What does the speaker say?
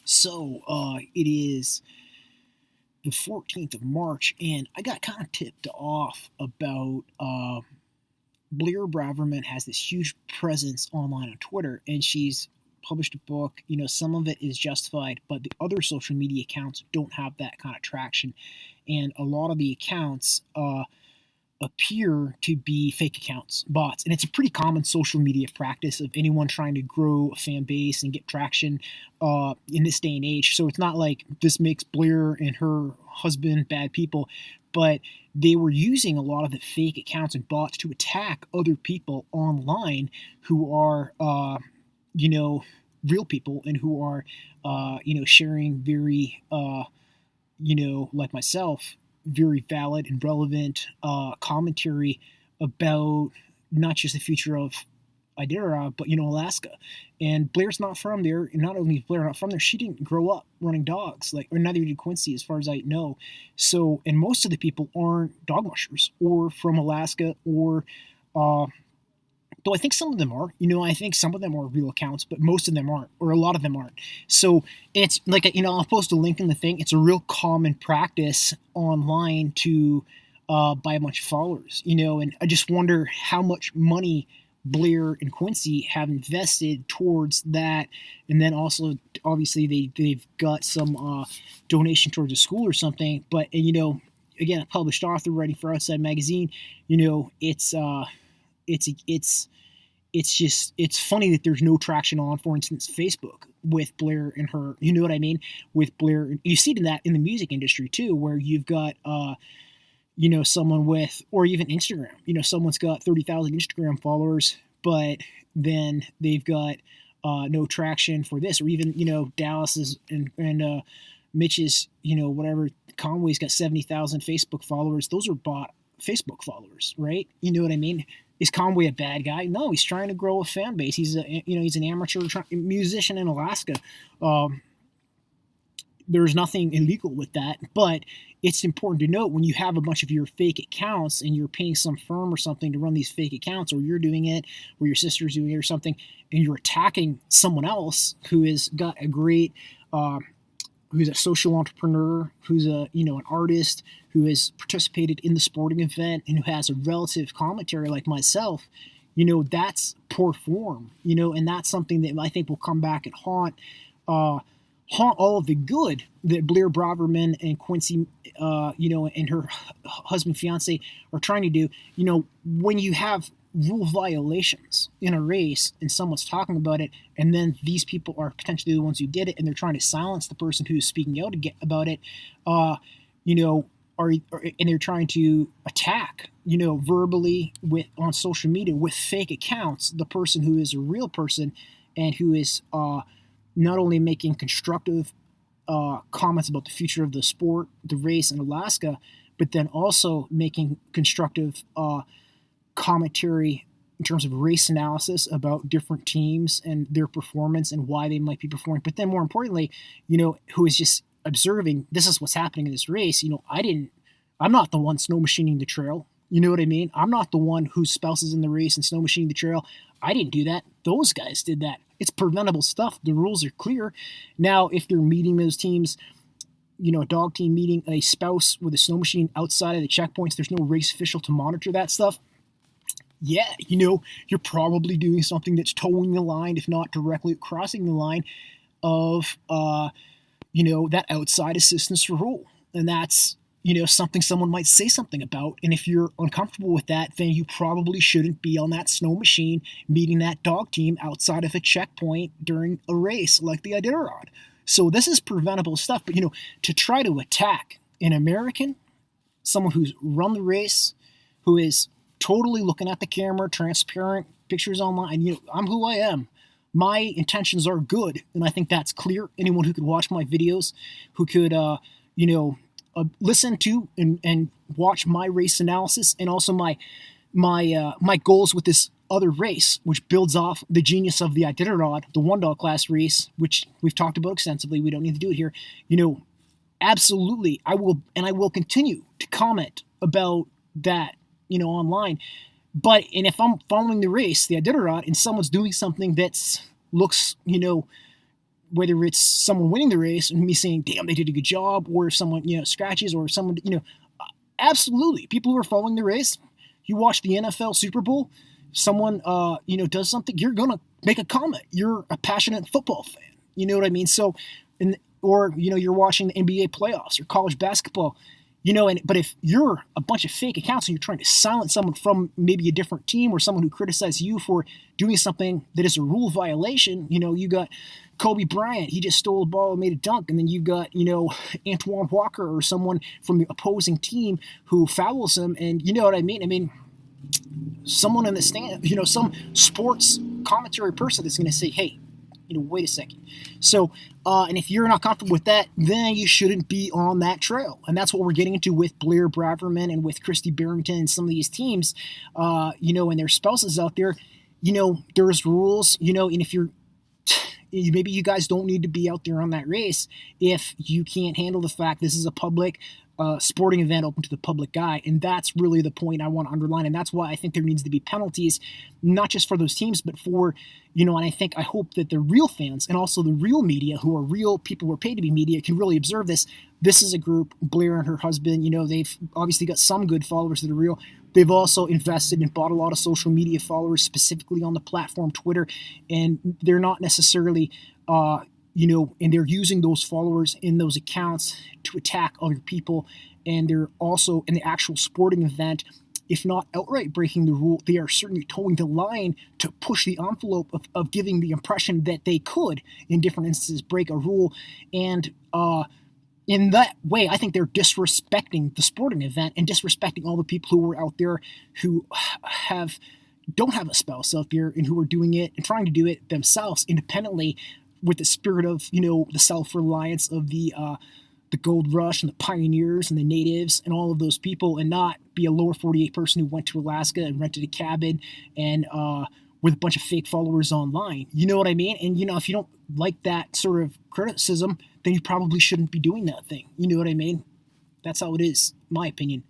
So it is the 14th of March, and I got kind of tipped off about Blair Braverman has this huge presence online on Twitter, and she's published a book. Some of it is justified, but the other social media accounts don't have that kind of traction. And a lot of the accounts appear to be fake accounts, bots. And it's a pretty common social media practice of anyone trying to grow a fan base and get traction in this day and age. So it's not like this makes Blair and her husband bad people, but they were using a lot of the fake accounts and bots to attack other people online who are, real people and who are, sharing very, like myself, very valid and relevant commentary about not just the future of Iditarod, but Alaska. And Blair's not from there. And not only is Blair not from there, she didn't grow up running dogs, or neither did Quincy, as far as I know. So, and most of the people aren't dog mushers or from Alaska, or though I think some of them are. I think some of them are real accounts, but most of them aren't, or a lot of them aren't. So it's like, I'll post a link in the thing. It's a real common practice online to buy a bunch of followers, and I just wonder how much money Blair and Quincy have invested towards that. And then also, obviously, they've got some donation towards a school or something. But, again, a published author writing for Outside Magazine, it's funny that there's no traction on, for instance, Facebook with Blair and her. You know what I mean? With Blair, you see that in the music industry too, where you've got someone with, or even Instagram. Someone's got 30,000 Instagram followers, but then they've got no traction for this, or even Dallas's and Mitch's, whatever, Conway's got 70,000 Facebook followers. Those are bought Facebook followers, right? You know what I mean? Is Conway a bad guy? No, he's trying to grow a fan base. He's he's an amateur musician in Alaska. There's nothing illegal with that, but it's important to note when you have a bunch of your fake accounts and you're paying some firm or something to run these fake accounts, or you're doing it, or your sister's doing it or something, and you're attacking someone else who has got a great, who's a social entrepreneur, who's an artist, who has participated in the sporting event, and who has a relative commentary like myself, that's poor form, and that's something that I think will come back and haunt all of the good that Blair Braverman and Quincy, and her husband, fiance are trying to do. When you have rule violations in a race and someone's talking about it, and then these people are potentially the ones who did it, and they're trying to silence the person who's speaking out about it, and they're trying to attack, verbally on social media with fake accounts, the person who is a real person and who is not only making constructive comments about the future of the sport, the race in Alaska, but then also making constructive commentary in terms of race analysis about different teams and their performance and why they might be performing. But then more importantly, who is just observing, this is what's happening in this race. I'm not the one snow machining the trail. You know what I mean? I'm not the one whose spouse is in the race and snow machining the trail. I didn't do that. Those guys did that. It's preventable stuff. The rules are clear. Now, if they're meeting those teams, a dog team meeting a spouse with a snow machine outside of the checkpoints, there's no race official to monitor that stuff. Yeah, you're probably doing something that's towing the line, if not directly crossing the line of, that outside assistance rule. And that's, something someone might say something about. And if you're uncomfortable with that, then you probably shouldn't be on that snow machine meeting that dog team outside of a checkpoint during a race like the Iditarod. So this is preventable stuff. But, to try to attack an American, someone who's run the race, who is totally looking at the camera, transparent, pictures online, I'm who I am. My intentions are good, and I think that's clear. Anyone who could watch my videos, who could, listen to and watch my race analysis, and also my goals with this other race, which builds off the genius of the Iditarod, the one dog class race, which we've talked about extensively. We don't need to do it here. Absolutely, I will continue to comment about that, online. And if I'm following the race, the Iditarod, and someone's doing something that's looks, whether it's someone winning the race and me saying, damn, they did a good job, or if someone, scratches, or someone, absolutely. People who are following the race, you watch the NFL Super Bowl, someone, does something, you're going to make a comment. You're a passionate football fan. You know what I mean? So, or, you're watching the NBA playoffs or college basketball, but if you're a bunch of fake accounts and you're trying to silence someone from maybe a different team or someone who criticizes you for doing something that is a rule violation, you got Kobe Bryant, he just stole a ball and made a dunk, and then you've got, Antoine Walker or someone from the opposing team who fouls him, and you know what I mean? I mean, someone in the stand, some sports commentary person that's going to say, hey, wait a second. So, and if you're not comfortable with that, then you shouldn't be on that trail. And that's what we're getting into with Blair Braverman and with Christy Barrington and some of these teams, and their spouses out there. There's rules, and if maybe you guys don't need to be out there on that race if you can't handle the fact this is a public sporting event open to the public eye. And that's really the point I want to underline. And that's why I think there needs to be penalties, not just for those teams, but for, and I hope that the real fans and also the real media, who are real people who are paid to be media, can really observe this. This is a group, Blair and her husband, they've obviously got some good followers that are real. They've also invested and bought a lot of social media followers, specifically on the platform Twitter, and they're not necessarily, and they're using those followers in those accounts to attack other people. And they're also, in the actual sporting event, if not outright breaking the rule, they are certainly towing the line to push the envelope of giving the impression that they could, in different instances, break a rule. And in that way, I think they're disrespecting the sporting event and disrespecting all the people who were out there who don't have a spouse out there and who are doing it and trying to do it themselves independently, with the spirit of, the self-reliance of the gold rush and the pioneers and the natives and all of those people, and not be a lower 48 person who went to Alaska and rented a cabin and with a bunch of fake followers online. You know what I mean? And, if you don't like that sort of criticism, then you probably shouldn't be doing that thing. You know what I mean? That's how it is, in my opinion.